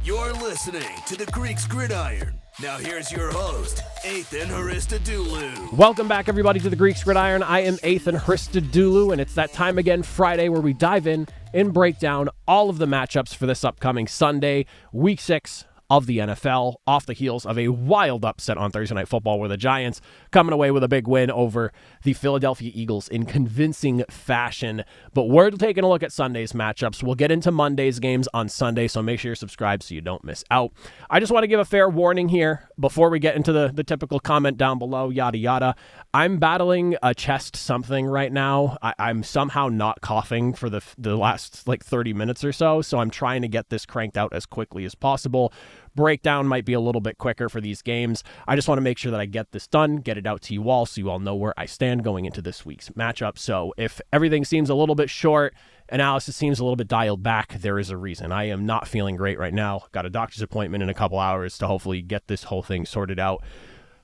You're listening to the Greeks Gridiron. Now here's your host, Ethan Haristadoulou. Welcome back, everybody, to the Greeks Gridiron. I am Ethan Haristadoulou, and it's that time again, Friday, where we dive in and break down all of the matchups for this upcoming Sunday, Week 6 of the NFL, off the heels of a wild upset on Thursday Night Football, where the Giants coming away with a big win over the Philadelphia Eagles in convincing fashion. But we're taking a look at Sunday's matchups. We'll get into Monday's games on Sunday, so make sure you're subscribed so you don't miss out. I just want to give a fair warning here before we get into the typical comment down below, yada yada. I'm battling a chest something right now. I'm somehow not coughing for the last 30 minutes or so I'm trying to get this cranked out as quickly as possible. Breakdown might be a little bit quicker for these games. I just want to make sure that I get this done, get it out to you all so you all know where I stand going into this week's matchup. So if everything seems a little bit short, analysis seems a little bit dialed back, there is a reason. I am not feeling great right now. Got a doctor's appointment in a couple hours to hopefully get this whole thing sorted out.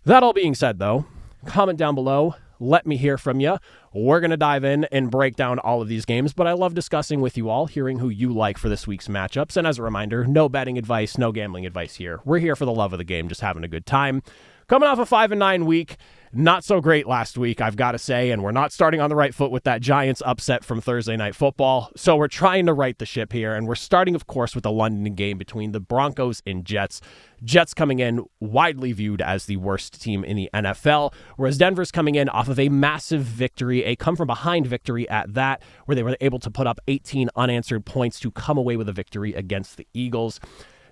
That all being said, though, comment down below. Let me hear from you. We're going to dive in and break down all of these games, but I love discussing with you all, hearing who you like for this week's matchups. And as a reminder, no betting advice, no gambling advice here. We're here for the love of the game, just having a good time. Coming off a 5-9 week, not so great last week, I've got to say, and we're not starting on the right foot with that Giants upset from Thursday Night Football. So we're trying to right the ship here, and we're starting, of course, with the London game between the Broncos and Jets. Jets coming in widely viewed as the worst team in the NFL, whereas Denver's coming in off of a massive victory, a come-from-behind victory at that, where they were able to put up 18 unanswered points to come away with a victory against the Eagles.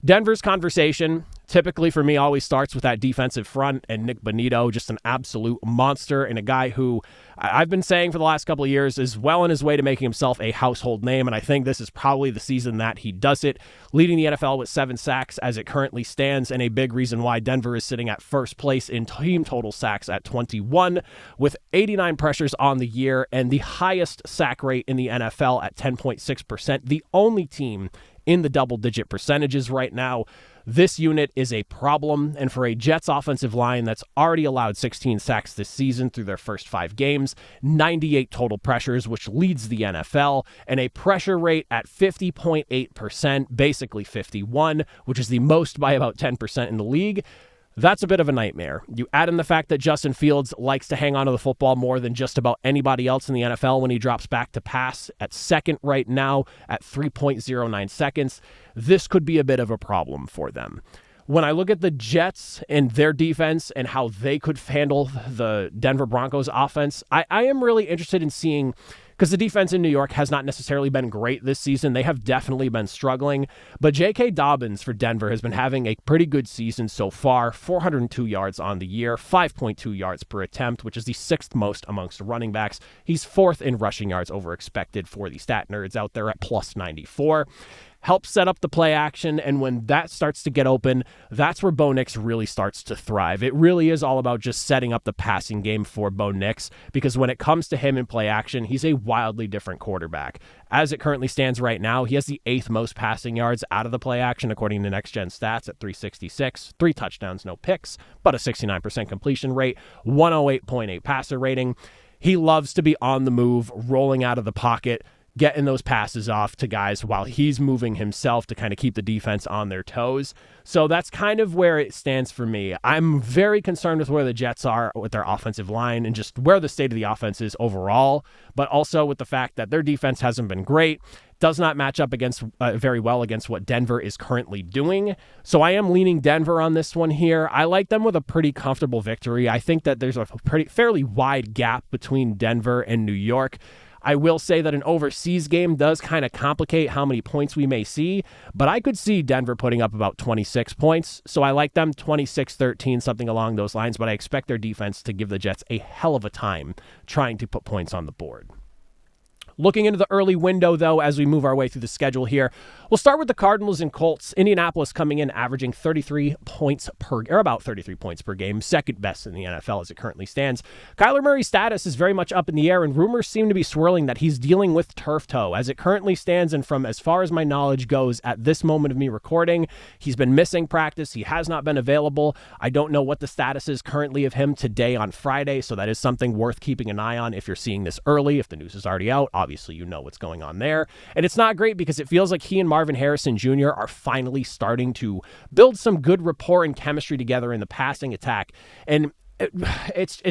Denver's conversation typically for me always starts with that defensive front and Nick Bonito, just an absolute monster and a guy who I've been saying for the last couple of years is well on his way to making himself a household name, and I think this is probably the season that he does it, leading the NFL with 7 sacks as it currently stands, and a big reason why Denver is sitting at first place in team total sacks at 21, with 89 pressures on the year and the highest sack rate in the NFL at 10.6%, the only team in the double-digit percentages right now. This unit is a problem, and for a Jets offensive line that's already allowed 16 sacks this season through their first 5 games, 98 total pressures, which leads the NFL, and a pressure rate at 50.8%, basically 51, which is the most by about 10% in the league. That's a bit of a nightmare. You add in the fact that Justin Fields likes to hang on to the football more than just about anybody else in the NFL when he drops back to pass at second right now at 3.09 seconds. This could be a bit of a problem for them. When I look at the Jets and their defense and how they could handle the Denver Broncos offense, I am really interested in seeing, because the defense in New York has not necessarily been great this season. They have definitely been struggling. But J.K. Dobbins for Denver has been having a pretty good season so far. 402 yards on the year, 5.2 yards per attempt, which is the 6th most amongst running backs. He's 4th in rushing yards over expected for the stat nerds out there at plus 94. Helps set up the play action, and when that starts to get open, that's where Bo Nix really starts to thrive. It really is all about just setting up the passing game for Bo Nix, because when it comes to him in play action, he's a wildly different quarterback. As it currently stands right now, he has the 8th most passing yards out of the play action, according to Next Gen Stats, at 366, 3 touchdowns, no picks, but a 69% completion rate, 108.8 passer rating. He loves to be on the move, rolling out of the pocket, getting those passes off to guys while he's moving himself to kind of keep the defense on their toes. So that's kind of where it stands for me. I'm very concerned with where the Jets are with their offensive line and just where the state of the offense is overall, but also with the fact that their defense hasn't been great, does not match up against very well against what Denver is currently doing. So I am leaning Denver on this one here. I like them with a pretty comfortable victory. I think that there's a fairly wide gap between Denver and New York. I will say that an overseas game does kind of complicate how many points we may see, but I could see Denver putting up about 26 points, so I like them 26-13, something along those lines, but I expect their defense to give the Jets a hell of a time trying to put points on the board. Looking into the early window, though, as we move our way through the schedule here, we'll start with the Cardinals and Colts. Indianapolis coming in averaging 33 points about 33 points per game, second best in the NFL as it currently stands. Kyler Murray's status is very much up in the air, and rumors seem to be swirling that he's dealing with turf toe. As it currently stands, and from as far as my knowledge goes at this moment of me recording, he's been missing practice. He has not been available. I don't know what the status is currently of him today on Friday, so that is something worth keeping an eye on if you're seeing this early. If the news is already out, obviously obviously you know what's going on there. And it's not great because it feels like he and Marvin Harrison Jr. are finally starting to build some good rapport and chemistry together in the passing attack. And it's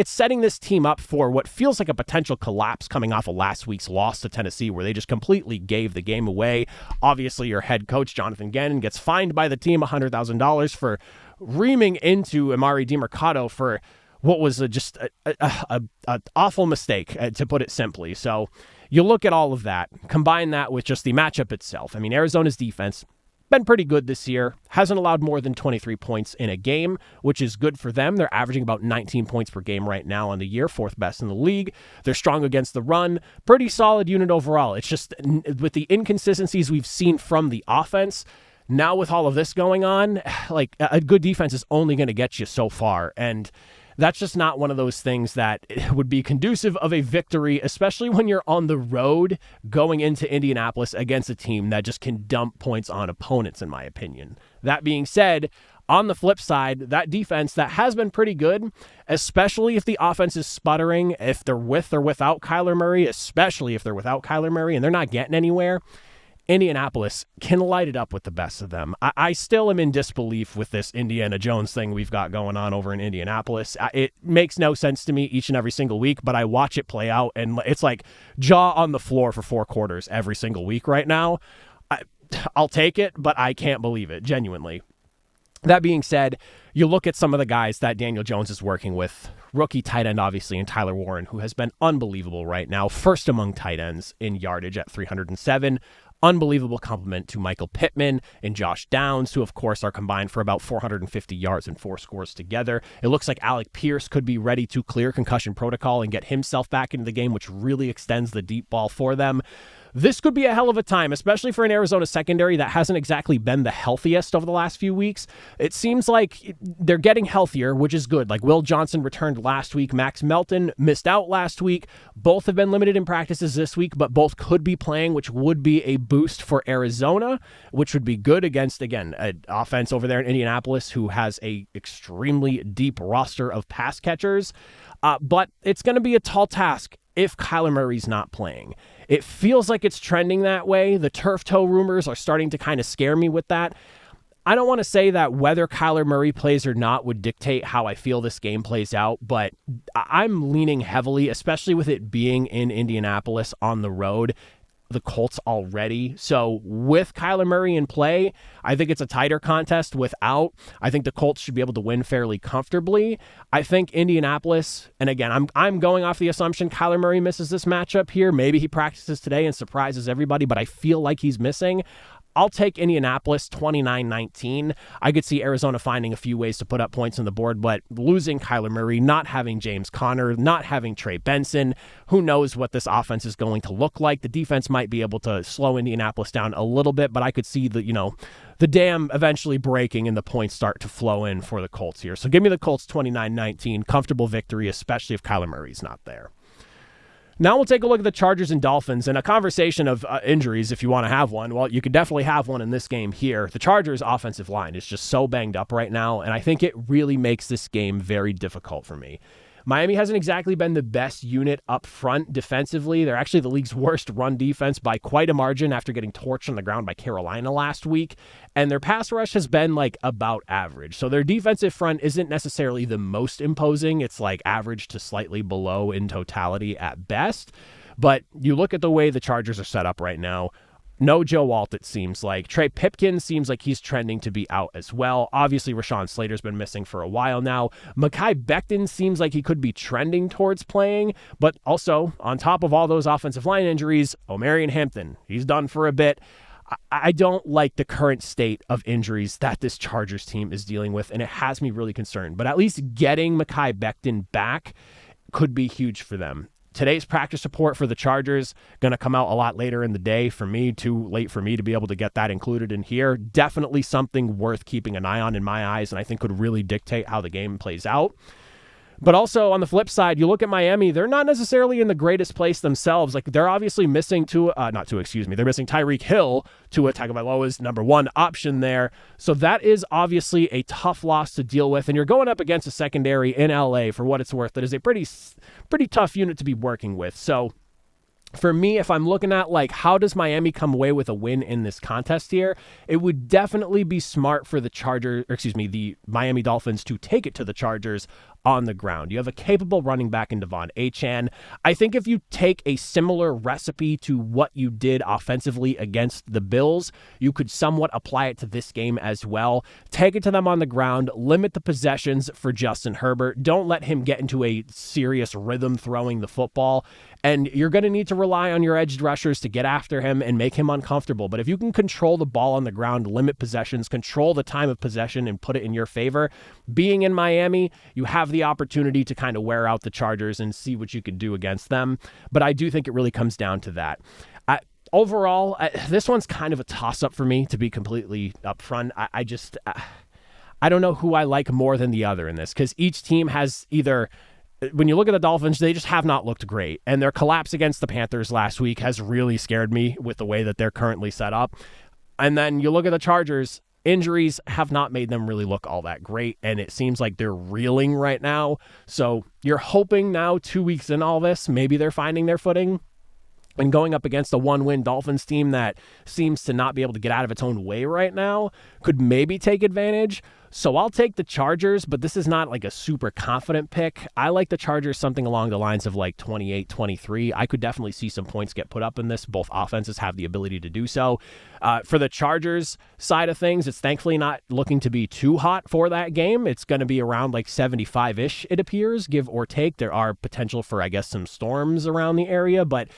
setting this team up for what feels like a potential collapse coming off of last week's loss to Tennessee, where they just completely gave the game away. Obviously, your head coach, Jonathan Gannon, gets fined by the team $100,000 for reaming into Amari DiMercato for what was just an awful mistake, to put it simply. So you look at all of that, combine that with just the matchup itself. I mean, Arizona's defense been pretty good this year, hasn't allowed more than 23 points in a game, which is good for them. They're averaging about 19 points per game right now on the year, fourth best in the league. They're strong against the run, pretty solid unit overall. It's just with the inconsistencies we've seen from the offense, now with all of this going on, like a good defense is only going to get you so far. And that's just not one of those things that would be conducive of a victory, especially when you're on the road going into Indianapolis against a team that just can dump points on opponents, in my opinion. That being said, on the flip side, that defense that has been pretty good, especially if the offense is sputtering, if they're with or without Kyler Murray, especially if they're without Kyler Murray and they're not getting anywhere, Indianapolis can light it up with the best of them. I still am in disbelief with this Indiana Jones thing we've got going on over in Indianapolis. It makes no sense to me each and every single week, but I watch it play out, and it's like jaw on the floor for 4 quarters every single week right now. I'll take it, but I can't believe it, genuinely. That being said, you look at some of the guys that Daniel Jones is working with, rookie tight end, obviously, and Tyler Warren, who has been unbelievable right now, first among tight ends in yardage at 307. Unbelievable compliment to Michael Pittman and Josh Downs, who, of course, are combined for about 450 yards and 4 scores together. It looks like Alec Pierce could be ready to clear concussion protocol and get himself back into the game, which really extends the deep ball for them. This could be a hell of a time, especially for an Arizona secondary that hasn't exactly been the healthiest over the last few weeks. It seems like they're getting healthier, which is good. Like Will Johnson returned last week. Max Melton missed out last week. Both have been limited in practices this week, but both could be playing, which would be a boost for Arizona, which would be good against, again, an offense over there in Indianapolis who has a extremely deep roster of pass catchers. But it's going to be a tall task if Kyler Murray's not playing. It feels like it's trending that way. The turf toe rumors are starting to kind of scare me with that. I don't want to say that whether Kyler Murray plays or not would dictate how I feel this game plays out, but I'm leaning heavily, especially with it being in Indianapolis on the road, the Colts already. So with Kyler Murray in play, I think it's a tighter contest. Without, I think the Colts should be able to win fairly comfortably. I think Indianapolis, and again, I'm going off the assumption Kyler Murray misses this matchup here. Maybe he practices today and surprises everybody, but I feel like he's missing. I'll take Indianapolis 29-19. I could see Arizona finding a few ways to put up points on the board, but losing Kyler Murray, not having James Conner, not having Trey Benson, who knows what this offense is going to look like. The defense might be able to slow Indianapolis down a little bit, but I could see the dam eventually breaking and the points start to flow in for the Colts here. So give me the Colts 29-19, comfortable victory, especially if Kyler Murray's not there. Now we'll take a look at the Chargers and Dolphins and a conversation of injuries if you want to have one. Well, you could definitely have one in this game here. The Chargers' offensive line is just so banged up right now, and I think it really makes this game very difficult for me. Miami hasn't exactly been the best unit up front defensively. They're actually the league's worst run defense by quite a margin after getting torched on the ground by Carolina last week. And their pass rush has been about average. So their defensive front isn't necessarily the most imposing. It's average to slightly below in totality at best. But you look at the way the Chargers are set up right now. No Joe Alt, it seems like. Trey Pipkin seems like he's trending to be out as well. Obviously, Rashawn Slater's been missing for a while now. Mekhi Becton seems like he could be trending towards playing, but also, on top of all those offensive line injuries, Omarion Hampton, he's done for a bit. I don't like the current state of injuries that this Chargers team is dealing with, and it has me really concerned. But at least getting Mekhi Becton back could be huge for them. Today's practice report for the Chargers going to come out a lot later in the day for me, too late for me to be able to get that included in here. Definitely something worth keeping an eye on in my eyes, and I think could really dictate how the game plays out. But also on the flip side, you look at Miami, they're not necessarily in the greatest place themselves. They're obviously missing they're missing Tyreek Hill. Tua Tagovailoa's number one option there. So that is obviously a tough loss to deal with. And you're going up against a secondary in LA for what it's worth. That is a pretty tough unit to be working with. So For me, if I'm looking at like how does Miami come away with a win in this contest here, it would definitely be smart for the Miami Dolphins to take it to the Chargers on the ground. You have a capable running back in Devon Achane. I think if you take a similar recipe to what you did offensively against the Bills, you could somewhat apply it to this game as well. Take it to them on the ground, limit the possessions for Justin Herbert. Don't let him get into a serious rhythm throwing the football. And you're going to need to rely on your edge rushers to get after him and make him uncomfortable. But if you can control the ball on the ground, limit possessions, control the time of possession, and put it in your favor, being in Miami, you have the opportunity to kind of wear out the Chargers and see what you can do against them. But I do think it really comes down to that. Overall, this one's kind of a toss-up for me, to be completely upfront. I don't know who I like more than the other in this, because each team has either... When you look at the Dolphins, they just have not looked great. And their collapse against the Panthers last week has really scared me with the way that they're currently set up. And then you look at the Chargers, injuries have not made them really look all that great. And it seems like they're reeling right now. So you're hoping now 2 weeks in all this, maybe they're finding their footing. And going up against a one-win Dolphins team that seems to not be able to get out of its own way right now could maybe take advantage. So I'll take the Chargers, but this is not like a super confident pick. I like the Chargers something along the lines of like 28-23. I could definitely see some points get put up in this. Both offenses have the ability to do so. For the Chargers side of things, it's thankfully not looking to be too hot for that game. It's going to be around like 75-ish, it appears, give or take. There are potential for, I guess, some storms around the area, but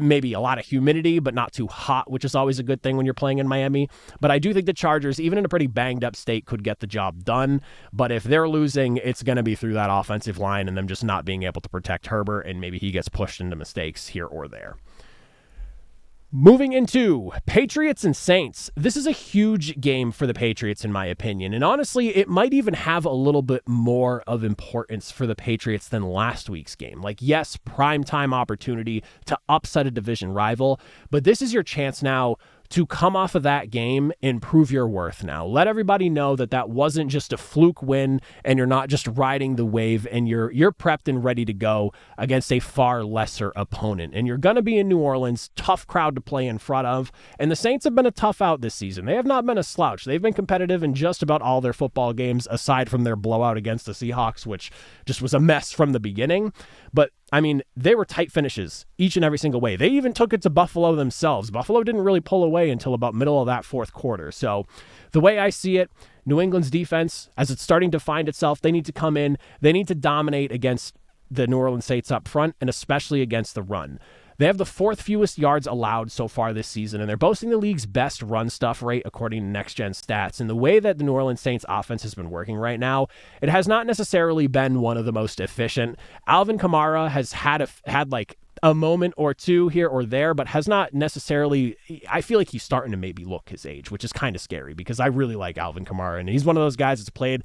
maybe a lot of humidity, but not too hot, which is always a good thing when you're playing in Miami. But I do think the Chargers, even in a pretty banged up state, could get the job done. But if they're losing, it's going to be through that offensive line and them just not being able to protect Herbert, and maybe he gets pushed into mistakes here or there. Moving into Patriots and Saints. This is a huge game for the Patriots, in my opinion. And honestly, it might even have a little bit more of importance for the Patriots than last week's game. Like, yes, primetime opportunity to upset a division rival, but this is your chance now to come off of that game and prove your worth now. Let everybody know that that wasn't just a fluke win and you're not just riding the wave, and you're prepped and ready to go against a far lesser opponent. And you're going to be in New Orleans, tough crowd to play in front of. And the Saints have been a tough out this season. They have not been a slouch. They've been competitive in just about all their football games, aside from their blowout against the Seahawks, which just was a mess from the beginning. But I mean, they were tight finishes each and every single way. They even took it to Buffalo themselves. Buffalo didn't really pull away until about middle of that fourth quarter. So the way I see it, New England's defense, as it's starting to find itself, they need to come in. They need to dominate against the New Orleans Saints up front, and especially against the run. They have the fourth fewest yards allowed so far this season, and they're boasting the league's best run stuff rate according to Next Gen Stats. And the way that the New Orleans Saints offense has been working right now, it has not necessarily been one of the most efficient. Alvin Kamara has had like a moment or two here or there, but has not necessarily, I feel like he's starting to maybe look his age, which is kind of scary because I really like Alvin Kamara, and he's one of those guys that's played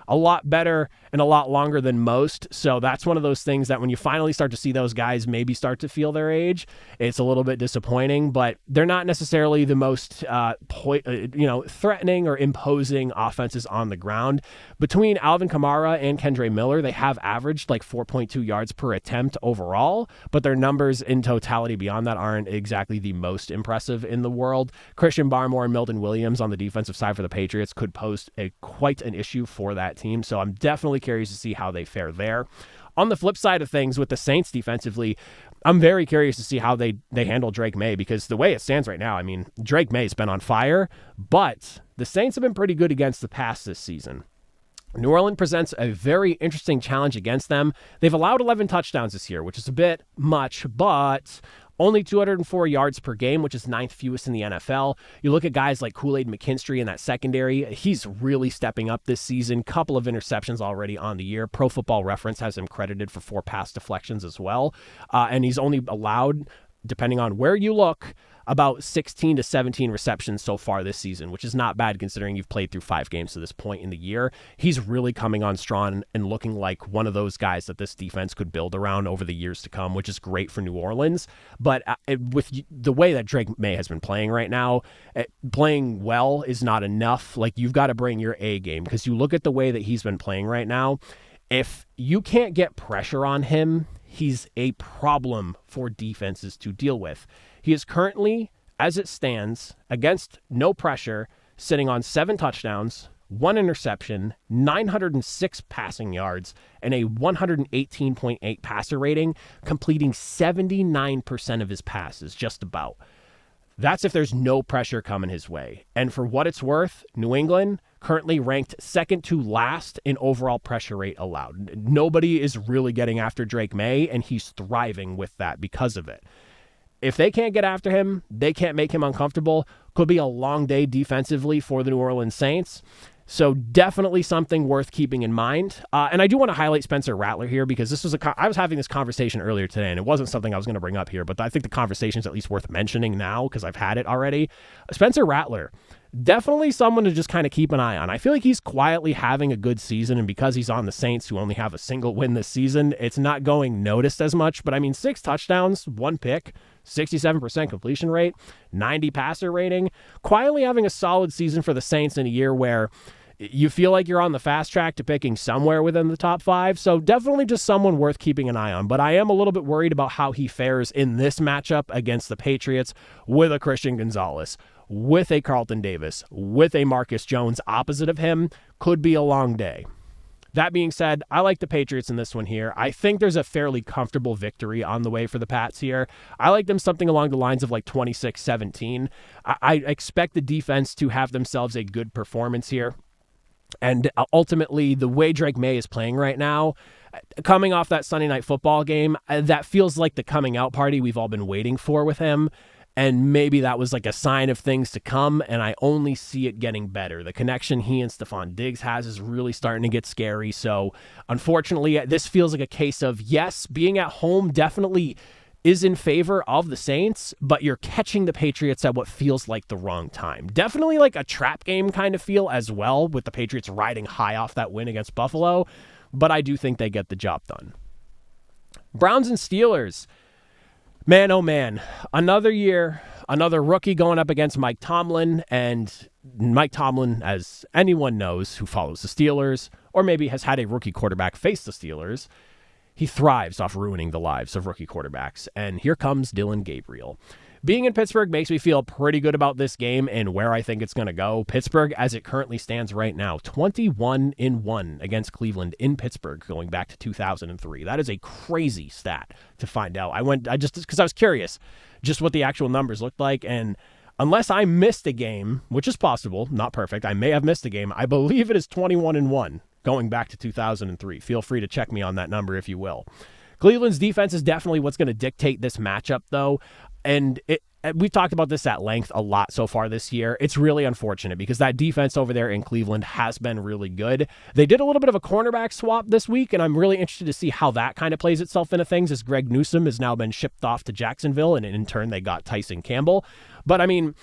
a lot better and a lot longer than most. So that's one of those things that when you finally start to see those guys maybe start to feel their age, it's a little bit disappointing, but they're not necessarily the most threatening or imposing offenses on the ground. Between Alvin Kamara and Kendre Miller, they have averaged like 4.2 yards per attempt overall, but their numbers in totality beyond that aren't exactly the most impressive in the world. Christian Barmore and Milton Williams on the defensive side for the Patriots could pose quite an issue for that team. So I'm definitely curious to see how they fare there. On the flip side of things with the Saints defensively, I'm very curious to see how they handle Drake May, because the way it stands right now, I mean, Drake May's been on fire, but the Saints have been pretty good against the pass this season. New Orleans presents a very interesting challenge against them. They've allowed 11 touchdowns this year, which is a bit much, but only 204 yards per game, which is ninth fewest in the NFL. You look at guys like Kool-Aid McKinstry in that secondary. He's really stepping up this season. Couple of interceptions already on the year. Pro Football Reference has him credited for 4 pass deflections as well. And he's only allowed, depending on where you look, about 16 to 17 receptions so far this season, which is not bad considering you've played through 5 games to this point in the year. He's really coming on strong and looking like one of those guys that this defense could build around over the years to come, which is great for New Orleans. But with the way that Drake May has been playing right now, playing well is not enough. Like, you've got to bring your A game, because you look at the way that he's been playing right now. If you can't get pressure on him, he's a problem for defenses to deal with. He is currently, as it stands, against no pressure, sitting on 7 touchdowns, 1 interception, 906 passing yards, and a 118.8 passer rating, completing 79% of his passes, just about. That's if there's no pressure coming his way. And for what it's worth, New England currently ranked second to last in overall pressure rate allowed. Nobody is really getting after Drake May, and he's thriving with that because of it. If they can't get after him, they can't make him uncomfortable. Could be a long day defensively for the New Orleans Saints. So definitely something worth keeping in mind. And I do want to highlight Spencer Rattler here because this was I was having this conversation earlier today, and it wasn't something I was going to bring up here, but I think the conversation is at least worth mentioning now because I've had it already. Spencer Rattler, definitely someone to just kind of keep an eye on. I feel like he's quietly having a good season, and because he's on the Saints, who only have a single win this season, it's not going noticed as much. But I mean, 6 touchdowns, 1 pick, 67% completion rate, 90 passer rating, quietly having a solid season for the Saints in a year where you feel like you're on the fast track to picking somewhere within the top 5. So definitely just someone worth keeping an eye on. But I am a little bit worried about how he fares in this matchup against the Patriots with a Christian Gonzalez, with a Carlton Davis, with a Marcus Jones opposite of him. Could be a long day. That being said, I like the Patriots in this one here. I think there's a fairly comfortable victory on the way for the Pats here. I like them something along the lines of like 26-17. I expect the defense to have themselves a good performance here. And ultimately, the way Drake May is playing right now, coming off that Sunday Night Football game, that feels like the coming out party we've all been waiting for with him. And maybe that was like a sign of things to come, and I only see it getting better. The connection he and Stephon Diggs has is really starting to get scary. So unfortunately, this feels like a case of, yes, being at home definitely is in favor of the Saints, but you're catching the Patriots at what feels like the wrong time. Definitely like a trap game kind of feel as well, with the Patriots riding high off that win against Buffalo, but I do think they get the job done. Browns and Steelers. Man, oh man, another year, another rookie going up against Mike Tomlin, and Mike Tomlin, as anyone knows who follows the Steelers, or maybe has had a rookie quarterback face the Steelers, he thrives off ruining the lives of rookie quarterbacks, and here comes Dillon Gabriel. Being in Pittsburgh makes me feel pretty good about this game and where I think it's going to go. Pittsburgh, as it currently stands right now, 21-1 against Cleveland in Pittsburgh going back to 2003. That is a crazy stat to find out. Because I was curious just what the actual numbers looked like, and unless I missed a game, which is possible, not perfect, I may have missed a game, I believe it is 21-1 going back to 2003. Feel free to check me on that number if you will. Cleveland's defense is definitely what's going to dictate this matchup, though. And we've talked about this at length a lot so far this year. It's really unfortunate because that defense over there in Cleveland has been really good. They did a little bit of a cornerback swap this week, and I'm really interested to see how that kind of plays itself into things, as Greg Newsome has now been shipped off to Jacksonville, and in turn they got Tyson Campbell. But I mean,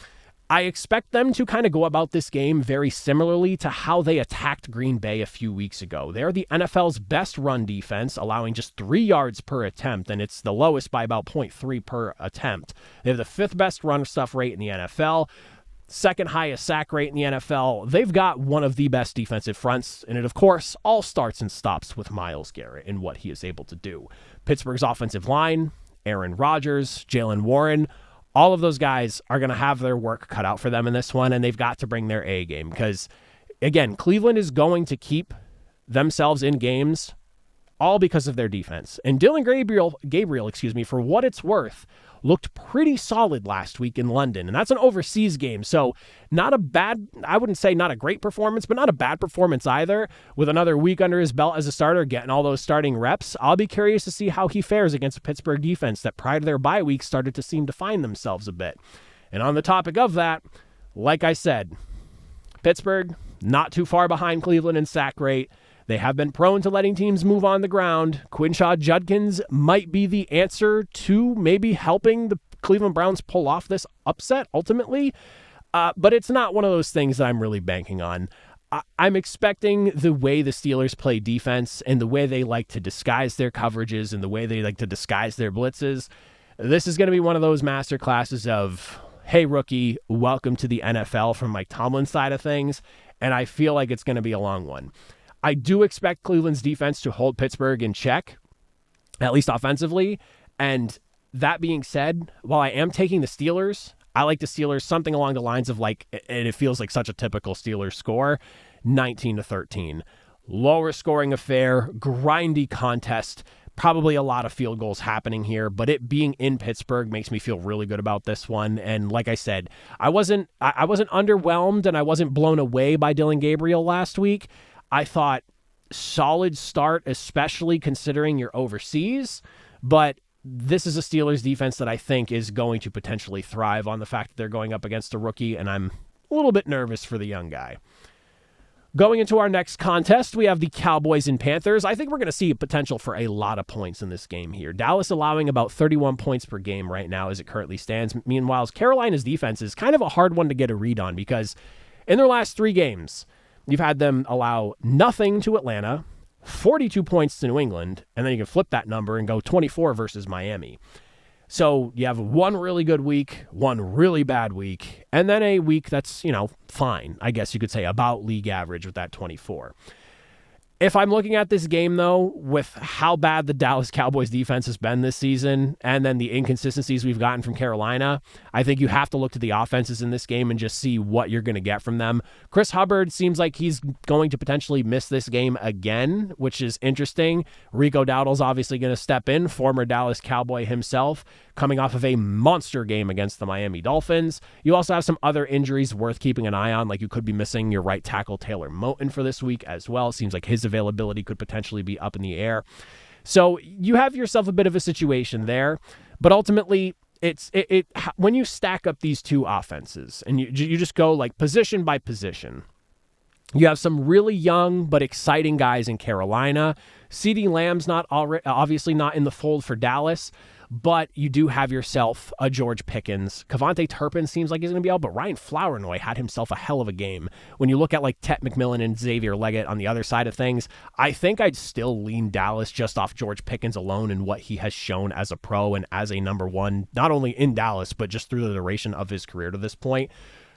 I expect them to kind of go about this game very similarly to how they attacked Green Bay a few weeks ago. They're the NFL's best run defense, allowing just 3 yards per attempt, and it's the lowest by about 0.3 per attempt. They have the 5th best run stuff rate in the NFL, 2nd highest sack rate in the NFL. They've got one of the best defensive fronts, and it, of course, all starts and stops with Myles Garrett and what he is able to do. Pittsburgh's offensive line, Aaron Rodgers, Jalen Warren, all of those guys are going to have their work cut out for them in this one, and they've got to bring their A game because, again, Cleveland is going to keep themselves in games all because of their defense. And Dillon Gabriel, for what it's worth, looked pretty solid last week in London, and that's an overseas game, so not a bad, I wouldn't say not a great performance, but not a bad performance either. With another week under his belt as a starter, getting all those starting reps, I'll be curious to see how he fares against a Pittsburgh defense that prior to their bye week started to seem to find themselves a bit. And on the topic of that, like I said, Pittsburgh not too far behind Cleveland in sack rate. They have been prone to letting teams move on the ground. Quinshaw Judkins might be the answer to maybe helping the Cleveland Browns pull off this upset ultimately, but it's not one of those things that I'm really banking on. I'm expecting the way the Steelers play defense and the way they like to disguise their coverages and the way they like to disguise their blitzes. This is going to be one of those master classes of, hey, rookie, welcome to the NFL from Mike Tomlin's side of things, and I feel like it's going to be a long one. I do expect Cleveland's defense to hold Pittsburgh in check, at least offensively. And that being said, while I am taking the Steelers, I like the Steelers something along the lines of like, and it feels like such a typical Steelers score, 19-13. Lower scoring affair, grindy contest, probably a lot of field goals happening here, but it being in Pittsburgh makes me feel really good about this one. And like I said, I wasn't underwhelmed and I wasn't blown away by Dylan Gabriel last week. I thought solid start, especially considering you're overseas, but this is a Steelers defense that I think is going to potentially thrive on the fact that they're going up against a rookie, and I'm a little bit nervous for the young guy. Going into our next contest, we have the Cowboys and Panthers. I think we're going to see potential for a lot of points in this game here. Dallas allowing about 31 points per game right now as it currently stands. Meanwhile, Carolina's defense is kind of a hard one to get a read on because in their last 3 games, you've had them allow nothing to Atlanta, 42 points to New England, and then you can flip that number and go 24 versus Miami. So you have one really good week, one really bad week, and then a week that's, fine, I guess you could say, about league average with that 24. If I'm looking at this game, though, with how bad the Dallas Cowboys defense has been this season and then the inconsistencies we've gotten from Carolina, I think you have to look to the offenses in this game and just see what you're going to get from them. Chris Hubbard seems like he's going to potentially miss this game again, which is interesting. Rico Dowdle's obviously going to step in, former Dallas Cowboy himself, coming off of a monster game against the Miami Dolphins. You also have some other injuries worth keeping an eye on, like you could be missing your right tackle Taylor Moton for this week as well. Seems like his availability could potentially be up in the air. So you have yourself a bit of a situation there, but ultimately it when you stack up these two offenses and you just go like position by position, you have some really young but exciting guys in Carolina. CeeDee Lamb's obviously not in the fold for Dallas, but you do have yourself a George Pickens. Kevontae Turpin seems like he's going to be out, but Ryan Flournoy had himself a hell of a game. When you look at like Tet McMillan and Xavier Leggett on the other side of things, I think I'd still lean Dallas just off George Pickens alone and what he has shown as a pro and as a number one, not only in Dallas, but just through the duration of his career to this point.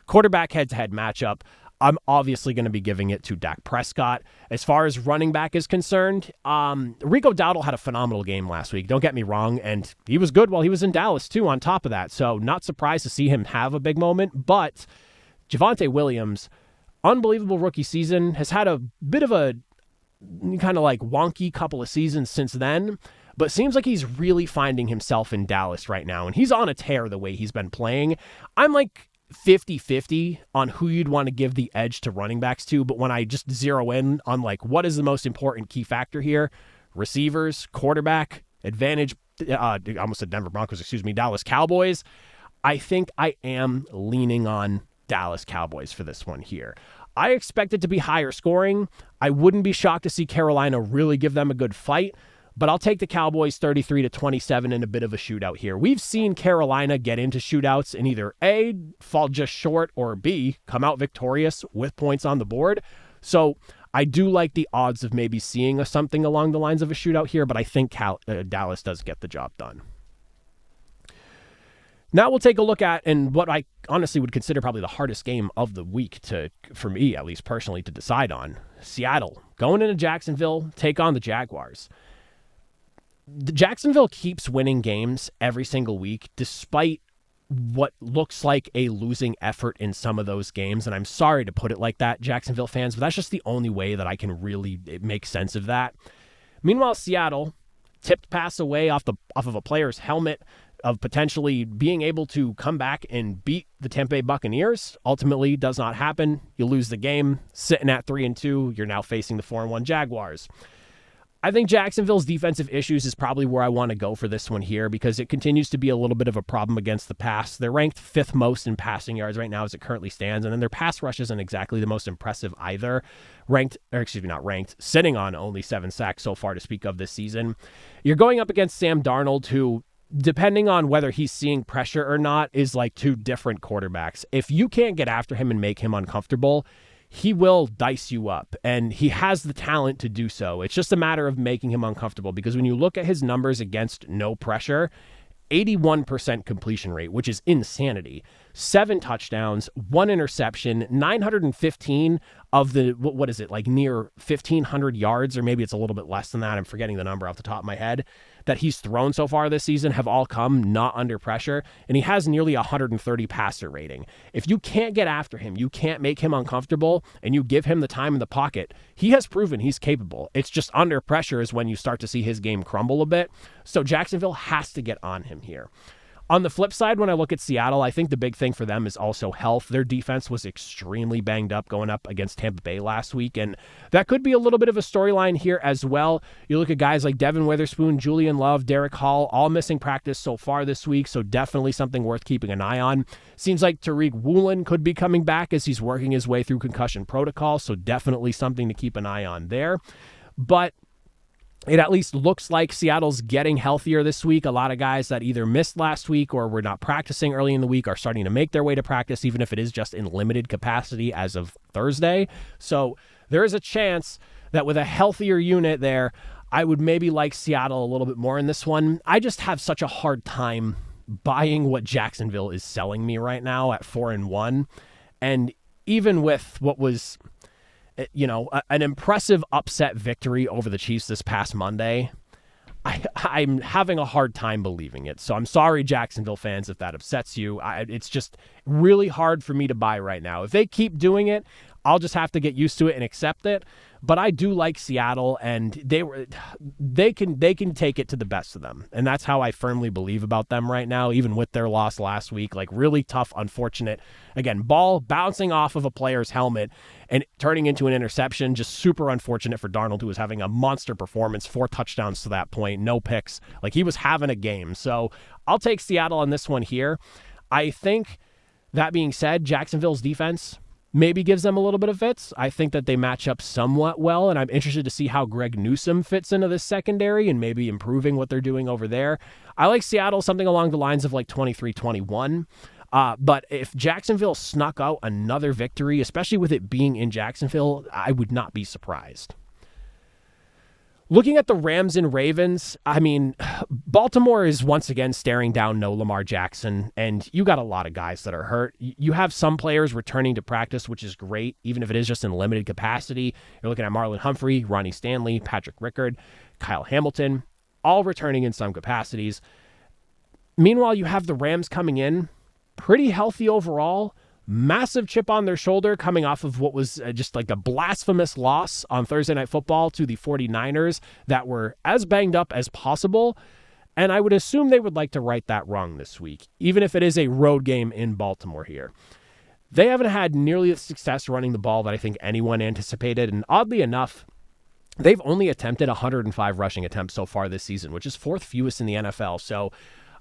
Quarterback head-to-head matchup, I'm obviously going to be giving it to Dak Prescott. As far as running back is concerned, Rico Dowdle had a phenomenal game last week. Don't get me wrong, and he was good while he was in Dallas, too, on top of that. So not surprised to see him have a big moment. But Javonte Williams, unbelievable rookie season, has had a bit of a kind of like wonky couple of seasons since then, but seems like he's really finding himself in Dallas right now, and he's on a tear the way he's been playing. I'm like 50-50 on who you'd want to give the edge to running backs to, but when I just zero in on like what is the most important key factor here, receivers, quarterback, advantage, I almost said Denver Broncos, Dallas Cowboys, I think I am leaning on Dallas Cowboys for this one here. I expect it to be higher scoring. I wouldn't be shocked to see Carolina really give them a good fight, but I'll take the Cowboys 33-27 in a bit of a shootout here. We've seen Carolina get into shootouts and either A, fall just short, or B, come out victorious with points on the board. So I do like the odds of maybe seeing something along the lines of a shootout here, but I think Dallas does get the job done. Now we'll take a look at, and what I honestly would consider probably the hardest game of the week for me, at least personally, to decide on. Seattle, going into Jacksonville, take on the Jaguars. Jacksonville keeps winning games every single week, despite what looks like a losing effort in some of those games. And I'm sorry to put it like that, Jacksonville fans, but that's just the only way that I can really make sense of that. Meanwhile, Seattle tipped pass away off of a player's helmet of potentially being able to come back and beat the Tampa Bay Buccaneers. Ultimately, does not happen. You lose the game, sitting at 3-2. You're now facing the 4-1 Jaguars. I think Jacksonville's defensive issues is probably where I want to go for this one here because it continues to be a little bit of a problem against the pass. They're ranked 5th most in passing yards right now as it currently stands, and then their pass rush isn't exactly the most impressive either. Sitting on only 7 sacks so far to speak of this season. You're going up against Sam Darnold, who, depending on whether he's seeing pressure or not, is like two different quarterbacks. If you can't get after him and make him uncomfortable, he will dice you up, and he has the talent to do so. It's just a matter of making him uncomfortable, because when you look at his numbers against no pressure, 81% completion rate, which is insanity. 7 touchdowns, 1 interception, 915 of the, near 1,500 yards, or maybe it's a little bit less than that. I'm forgetting the number off the top of my head. that he's thrown so far this season have all come not under pressure, and he has nearly 130 passer rating. If you can't get after him, you can't make him uncomfortable, and you give him the time in the pocket, he has proven he's capable. It's just under pressure is when you start to see his game crumble a bit. So Jacksonville has to get on him here. On the flip side, when I look at Seattle, I think the big thing for them is also health. Their defense was extremely banged up going up against Tampa Bay last week, and that could be a little bit of a storyline here as well. You look at guys like Devin Witherspoon, Julian Love, Derek Hall, all missing practice so far this week, so definitely something worth keeping an eye on. Seems like Tariq Woolen could be coming back as he's working his way through concussion protocol, so definitely something to keep an eye on there. But it at least looks like Seattle's getting healthier this week. A lot of guys that either missed last week or were not practicing early in the week are starting to make their way to practice, even if it is just in limited capacity as of Thursday. So there is a chance that with a healthier unit there, I would maybe like Seattle a little bit more in this one. I just have such a hard time buying what Jacksonville is selling me right now at 4-1. And even with what was, an impressive upset victory over the Chiefs this past Monday, I'm having a hard time believing it. So I'm sorry, Jacksonville fans, if that upsets you. It's just really hard for me to buy right now. If they keep doing it, I'll just have to get used to it and accept it. But I do like Seattle, and they can take it to the best of them. And that's how I firmly believe about them right now, even with their loss last week. Like, really tough, unfortunate. Again, ball bouncing off of a player's helmet and turning into an interception. Just super unfortunate for Darnold, who was having a monster performance, 4 touchdowns to that point, no picks. Like, he was having a game. So I'll take Seattle on this one here. I think, that being said, Jacksonville's defense maybe gives them a little bit of fits. I think that they match up somewhat well, and I'm interested to see how Greg Newsome fits into this secondary and maybe improving what they're doing over there. I like Seattle something along the lines of like 23-21. But if Jacksonville snuck out another victory, especially with it being in Jacksonville, I would not be surprised. Looking at the Rams and Ravens, I mean, Baltimore is once again staring down no Lamar Jackson, and you got a lot of guys that are hurt. You have some players returning to practice, which is great, even if it is just in limited capacity. You're looking at Marlon Humphrey, Ronnie Stanley, Patrick Rickard, Kyle Hamilton, all returning in some capacities. Meanwhile, you have the Rams coming in pretty healthy overall. Massive chip on their shoulder coming off of what was just like a blasphemous loss on Thursday Night Football to the 49ers that were as banged up as possible. And I would assume they would like to right that wrong this week, even if it is a road game in Baltimore here. They haven't had nearly the success running the ball that I think anyone anticipated. And oddly enough, they've only attempted 105 rushing attempts so far this season, which is 4th fewest in the NFL. So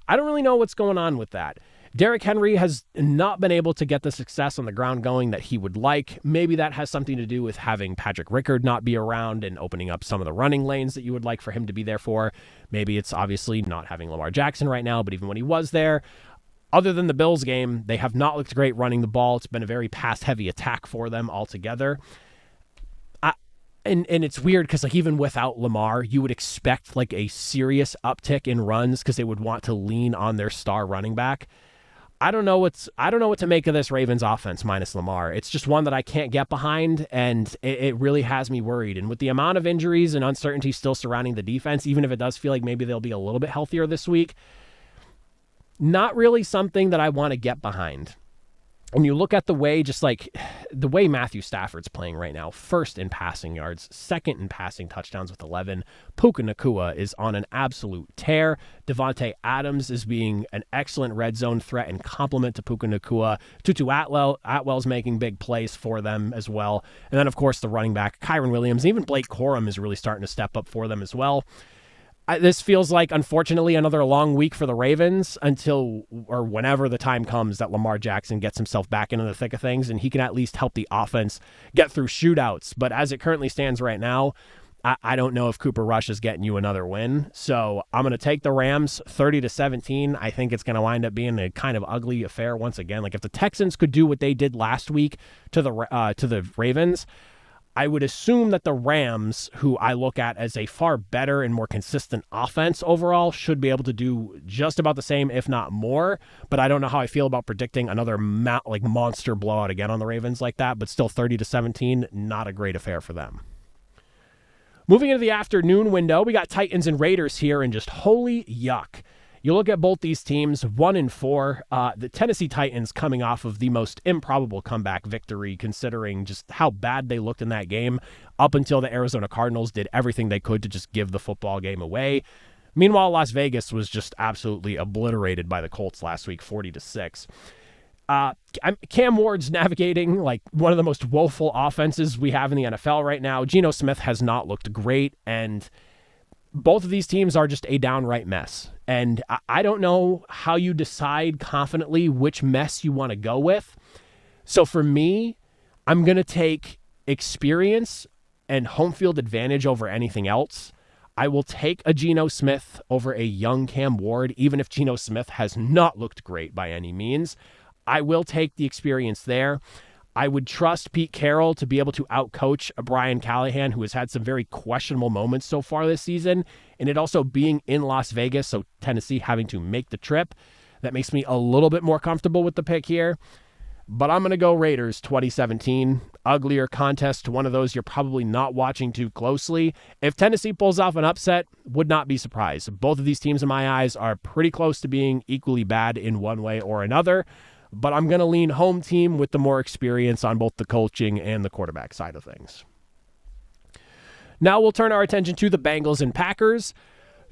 I don't really know what's going on with that. Derrick Henry has not been able to get the success on the ground going that he would like. Maybe that has something to do with having Patrick Rickard not be around and opening up some of the running lanes that you would like for him to be there for. Maybe it's obviously not having Lamar Jackson right now, but even when he was there, other than the Bills game, they have not looked great running the ball. It's been a very pass-heavy attack for them altogether. And it's weird because like even without Lamar, you would expect like a serious uptick in runs because they would want to lean on their star running back. I don't know what to make of this Ravens offense minus Lamar. It's just one that I can't get behind, and it really has me worried. And with the amount of injuries and uncertainty still surrounding the defense, even if it does feel like maybe they'll be a little bit healthier this week, not really something that I want to get behind. And you look at the way Matthew Stafford's playing right now, 1st in passing yards, 2nd in passing touchdowns with 11. Puka Nacua is on an absolute tear. Devontae Adams is being an excellent red zone threat and complement to Puka Nacua. Tutu Atwell's making big plays for them as well. And then, of course, the running back, Kyron Williams, and even Blake Corum is really starting to step up for them as well. This feels like, unfortunately, another long week for the Ravens until or whenever the time comes that Lamar Jackson gets himself back into the thick of things and he can at least help the offense get through shootouts. But as it currently stands right now, I don't know if Cooper Rush is getting you another win. So I'm going to take the Rams 30-17. I think it's going to wind up being a kind of ugly affair once again. Like if the Texans could do what they did last week to the Ravens, I would assume that the Rams, who I look at as a far better and more consistent offense overall, should be able to do just about the same, if not more. But I don't know how I feel about predicting another monster blowout again on the Ravens like that. But still 30-17, not a great affair for them. Moving into the afternoon window, we got Titans and Raiders here, and just holy yuck. You look at both these teams, 1-4. The Tennessee Titans coming off of the most improbable comeback victory, considering just how bad they looked in that game up until the Arizona Cardinals did everything they could to just give the football game away. Meanwhile, Las Vegas was just absolutely obliterated by the Colts last week, 40-6. Cam Ward's navigating like one of the most woeful offenses we have in the NFL right now. Geno Smith has not looked great, and both of these teams are just a downright mess. And I don't know how you decide confidently which mess you want to go with. So for me, I'm going to take experience and home field advantage over anything else. I will take a Geno Smith over a young Cam Ward, even if Geno Smith has not looked great by any means. I will take the experience there. I would trust Pete Carroll to be able to outcoach a Brian Callahan, who has had some very questionable moments so far this season, and it also being in Las Vegas, so Tennessee having to make the trip. That makes me a little bit more comfortable with the pick here. But I'm going to go Raiders 2017. Uglier contest, one of those you're probably not watching too closely. If Tennessee pulls off an upset, would not be surprised. Both of these teams in my eyes are pretty close to being equally bad in one way or another. But I'm going to lean home team with the more experience on both the coaching and the quarterback side of things. Now we'll turn our attention to the Bengals and Packers.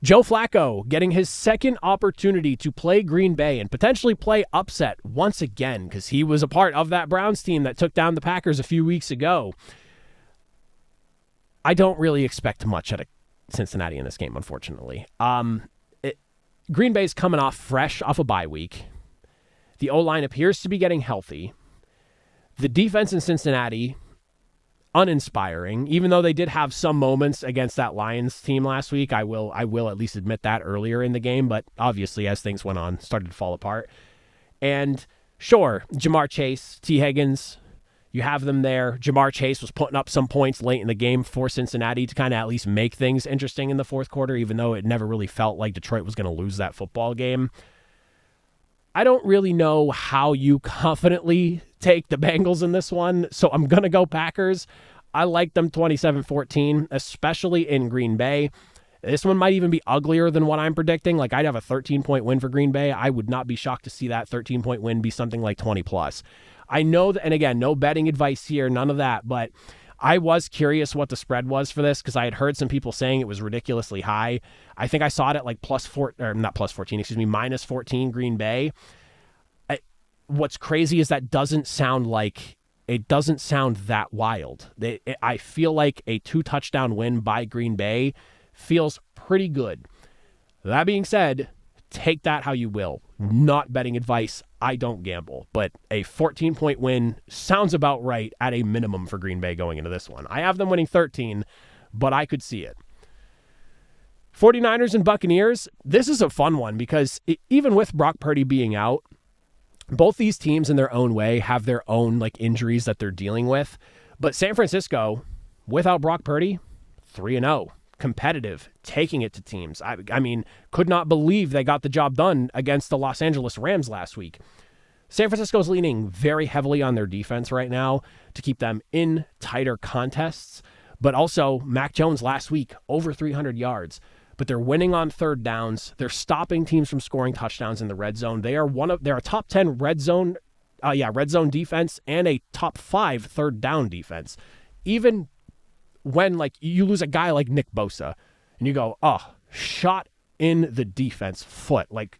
Joe Flacco getting his second opportunity to play Green Bay and potentially play upset once again, because he was a part of that Browns team that took down the Packers a few weeks ago. I don't really expect much out of Cincinnati in this game, unfortunately. Green Bay's coming fresh off a bye week. The O-line appears to be getting healthy. The defense in Cincinnati, uninspiring, even though they did have some moments against that Lions team last week. I will at least admit that earlier in the game, but obviously as things went on, started to fall apart. And sure, Jamar Chase, T. Higgins, you have them there. Jamar Chase was putting up some points late in the game for Cincinnati to kind of at least make things interesting in the fourth quarter, even though it never really felt like Detroit was going to lose that football game. I don't really know how you confidently take the Bengals in this one, so I'm going to go Packers. I like them 27-14, especially in Green Bay. This one might even be uglier than what I'm predicting. Like, I'd have a 13-point win for Green Bay. I would not be shocked to see that 13-point win be something like 20+. I know that, and again, no betting advice here, none of that, but I was curious what the spread was for this because I had heard some people saying it was ridiculously high. I think I saw it at like minus 14 Green Bay. What's crazy is that doesn't sound that wild. I feel like a 2-touchdown win by Green Bay feels pretty good. That being said, take that how you will. Not betting advice. I don't gamble, but a 14-point win sounds about right at a minimum for Green Bay going into this one. I have them winning 13, but I could see it. 49ers and Buccaneers, this is a fun one because even with Brock Purdy being out, both these teams in their own way have their own like injuries that they're dealing with. But San Francisco, without Brock Purdy, 3-0. Competitive, taking it to teams. I mean, could not believe they got the job done against the Los Angeles Rams last week. San Francisco's leaning very heavily on their defense right now to keep them in tighter contests, but also Mac Jones last week, over 300 yards, but they're winning on third downs. They're stopping teams from scoring touchdowns in the red zone. They're a top 10 red zone defense and a top 5 third down defense. Even when like you lose a guy like Nick Bosa and you go, shot in the defense foot, like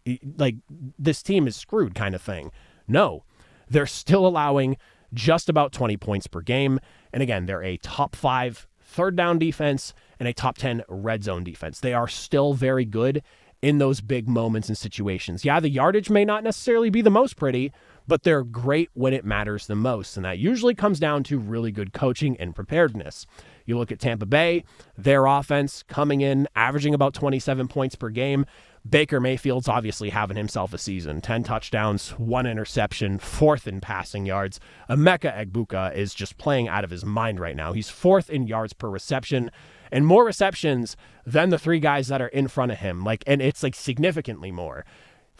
this team is screwed kind of thing. No, they're still allowing just about 20 points per game. And again, they're a top 5 third down defense and a top 10 red zone defense. They are still very good in those big moments and situations. Yeah, the yardage may not necessarily be the most pretty, but they're great when it matters the most. And that usually comes down to really good coaching and preparedness. You look at Tampa Bay, their offense coming in, averaging about 27 points per game. Baker Mayfield's obviously having himself a season. 10 touchdowns, 1 interception, 4th in passing yards. Emeka Egbuka is just playing out of his mind right now. He's 4th in yards per reception and more receptions than the 3 guys that are in front of him. And it's significantly more.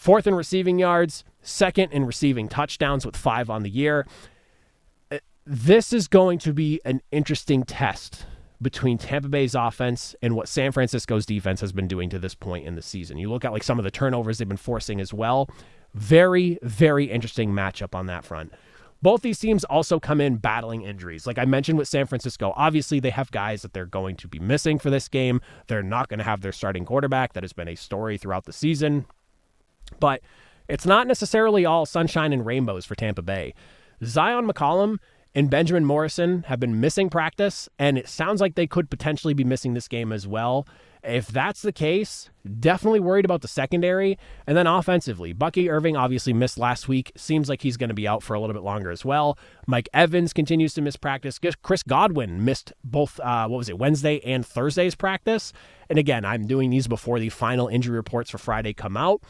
4th in receiving yards, 2nd in receiving touchdowns with 5 on the year. This is going to be an interesting test between Tampa Bay's offense and what San Francisco's defense has been doing to this point in the season. You look at like some of the turnovers they've been forcing as well. Very, very interesting matchup on that front. Both these teams also come in battling injuries. Like I mentioned with San Francisco, obviously they have guys that they're going to be missing for this game. They're not going to have their starting quarterback. That has been a story throughout the season. But it's not necessarily all sunshine and rainbows for Tampa Bay. Zion McCollum and Benjamin Morrison have been missing practice, and it sounds like they could potentially be missing this game as well. If that's the case, definitely worried about the secondary. And then offensively, Bucky Irving obviously missed last week. Seems like he's going to be out for a little bit longer as well. Mike Evans continues to miss practice. Chris Godwin missed both, Wednesday and Thursday's practice. And again, I'm doing these before the final injury reports for Friday come out.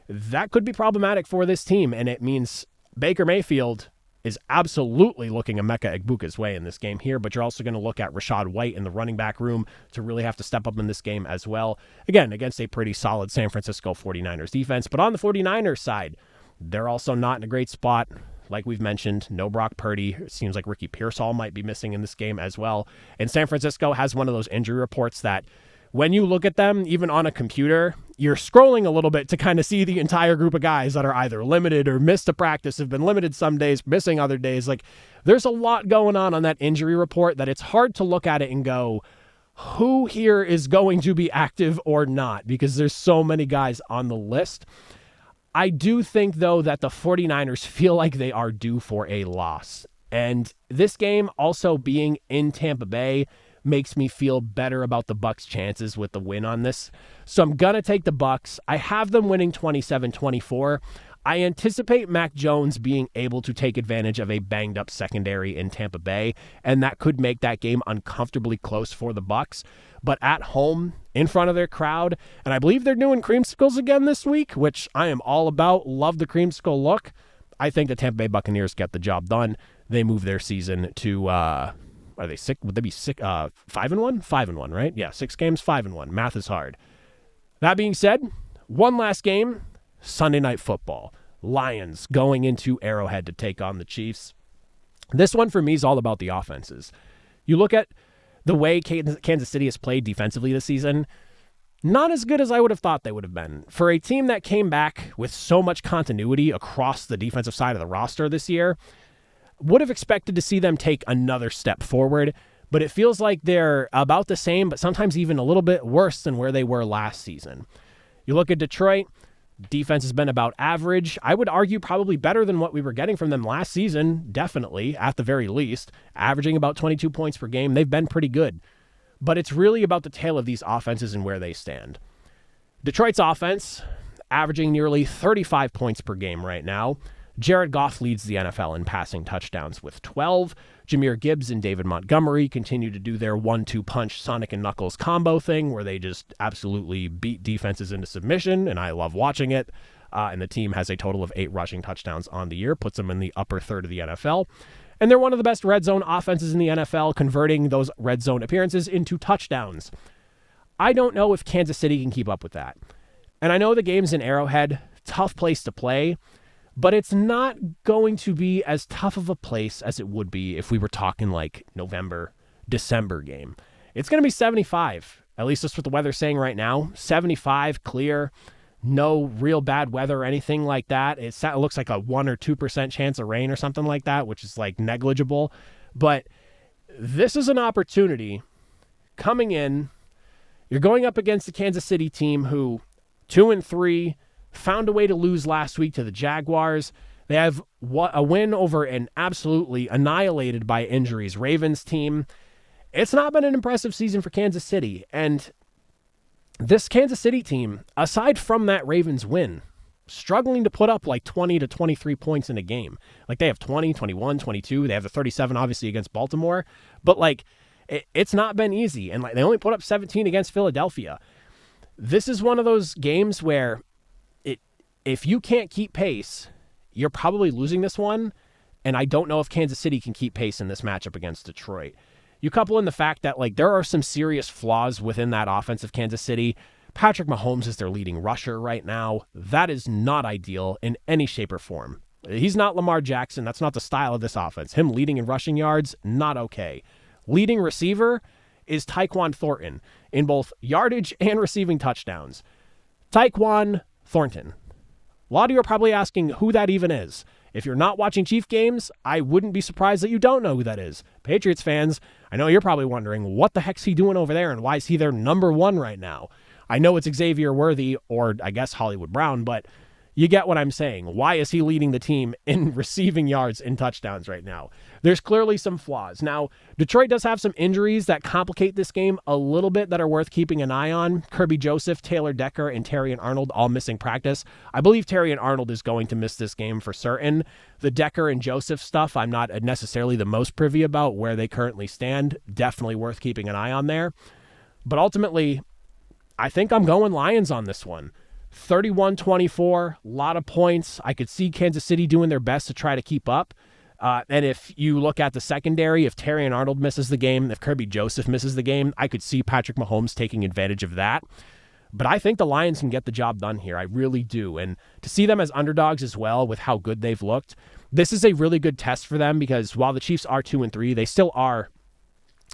That could be problematic for this team, and it means Baker Mayfield is absolutely looking Emeka Egbuka's way in this game here, but you're also going to look at Rachaad White in the running back room to really have to step up in this game as well. Again, against a pretty solid San Francisco 49ers defense, but on the 49ers side, they're also not in a great spot. Like we've mentioned, no Brock Purdy. It seems like Ricky Pearsall might be missing in this game as well. And San Francisco has one of those injury reports that when you look at them, even on a computer, you're scrolling a little bit to kind of see the entire group of guys that are either limited or missed a practice, have been limited some days, missing other days. Like, there's a lot going on that injury report that it's hard to look at it and go, who here is going to be active or not? Because there's so many guys on the list. I do think, though, that the 49ers feel like they are due for a loss. And this game also being in Tampa Bay makes me feel better about the Bucs' chances with the win on this. So I'm going to take the Bucs. I have them winning 27-24. I anticipate Mac Jones being able to take advantage of a banged-up secondary in Tampa Bay, and that could make that game uncomfortably close for the Bucs. But at home, in front of their crowd, and I believe they're doing creamsicles again this week, which I am all about. Love the creamsicle look. I think the Tampa Bay Buccaneers get the job done. They move their season to... are they sick? Would they be sick? 5-1? 5-1, right? Yeah, 6 games, 5-1. Math is hard. That being said, one last game, Sunday Night Football. Lions going into Arrowhead to take on the Chiefs. This one for me is all about the offenses. You look at the way Kansas City has played defensively this season, not as good as I would have thought they would have been. For a team that came back with so much continuity across the defensive side of the roster this year, would have expected to see them take another step forward, but it feels like they're about the same, but sometimes even a little bit worse than where they were last season. You look at Detroit, defense has been about average. I would argue probably better than what we were getting from them last season, definitely, at the very least, averaging about 22 points per game. They've been pretty good, but it's really about the tale of these offenses and where they stand. Detroit's offense, averaging nearly 35 points per game right now. Jared Goff leads the NFL in passing touchdowns with 12. Jahmyr Gibbs and David Montgomery continue to do their 1-2 punch Sonic and Knuckles combo thing where they just absolutely beat defenses into submission, and I love watching it. And the team has a total of 8 rushing touchdowns on the year, puts them in the upper third of the NFL. And they're one of the best red zone offenses in the NFL, converting those red zone appearances into touchdowns. I don't know if Kansas City can keep up with that. And I know the game's in Arrowhead, tough place to play, but it's not going to be as tough of a place as it would be if we were talking like November, December game. It's going to be 75. At least that's what the weather's saying right now. 75, clear, no real bad weather or anything like that. It looks like a 1 or 2% chance of rain or something like that, which is like negligible. But this is an opportunity coming in. You're going up against the Kansas City team who 2-3, found a way to lose last week to the Jaguars. They have a win over an absolutely annihilated by injuries Ravens team. It's not been an impressive season for Kansas City. And this Kansas City team, aside from that Ravens win, struggling to put up like 20 to 23 points in a game. Like they have 20, 21, 22. They have the 37 obviously against Baltimore. But like it's not been easy. And like they only put up 17 against Philadelphia. This is one of those games where if you can't keep pace, you're probably losing this one, and I don't know if Kansas City can keep pace in this matchup against Detroit. You couple in the fact that like there are some serious flaws within that offense of Kansas City. Patrick Mahomes is their leading rusher right now. That is not ideal in any shape or form. He's not Lamar Jackson. That's not the style of this offense. Him leading in rushing yards, not okay. Leading receiver is Tyquan Thornton in both yardage and receiving touchdowns. Tyquan Thornton. A lot of you are probably asking who that even is. If you're not watching Chief games, I wouldn't be surprised that you don't know who that is. Patriots fans, I know you're probably wondering, what the heck's he doing over there and why is he their number one right now? I know it's Xavier Worthy or I guess Hollywood Brown, but you get what I'm saying. Why is he leading the team in receiving yards and touchdowns right now? There's clearly some flaws. Now, Detroit does have some injuries that complicate this game a little bit that are worth keeping an eye on. Kirby Joseph, Taylor Decker, and Terrion Arnold all missing practice. I believe Terrion Arnold is going to miss this game for certain. The Decker and Joseph stuff, I'm not necessarily the most privy about where they currently stand. Definitely worth keeping an eye on there. But ultimately, I think I'm going Lions on this one. 31-24, a lot of points. I could see Kansas City doing their best to try to keep up. And if you look at the secondary, if Terrion Arnold misses the game, if Kirby Joseph misses the game, I could see Patrick Mahomes taking advantage of that. But I think the Lions can get the job done here. I really do. And to see them as underdogs as well with how good they've looked, this is a really good test for them because while the Chiefs are 2-3, they still are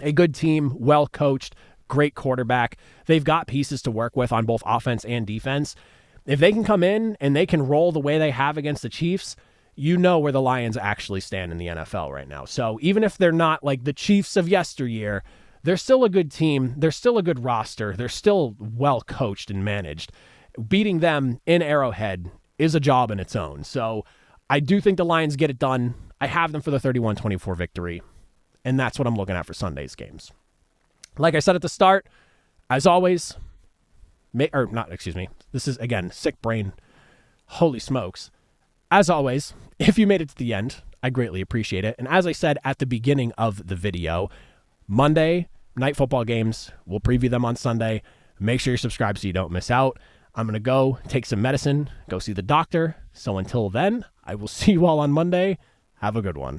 a good team, well coached, great quarterback. They've got pieces to work with on both offense and defense. If they can come in and they can roll the way they have against the Chiefs, you know where the Lions actually stand in the NFL right now. So even if they're not like the Chiefs of yesteryear, they're still a good team. They're still a good roster. They're still well coached and managed. Beating them in Arrowhead is a job in its own. So I do think the Lions get it done. I have them for the 31-24 victory. And that's what I'm looking at for Sunday's games. Like I said at the start, as always, this is, again, sick brain. Holy smokes. As always, if you made it to the end, I greatly appreciate it. And as I said at the beginning of the video, Monday, night football games, we'll preview them on Sunday. Make sure you're subscribed so you don't miss out. I'm going to go take some medicine, go see the doctor. So until then, I will see you all on Monday. Have a good one.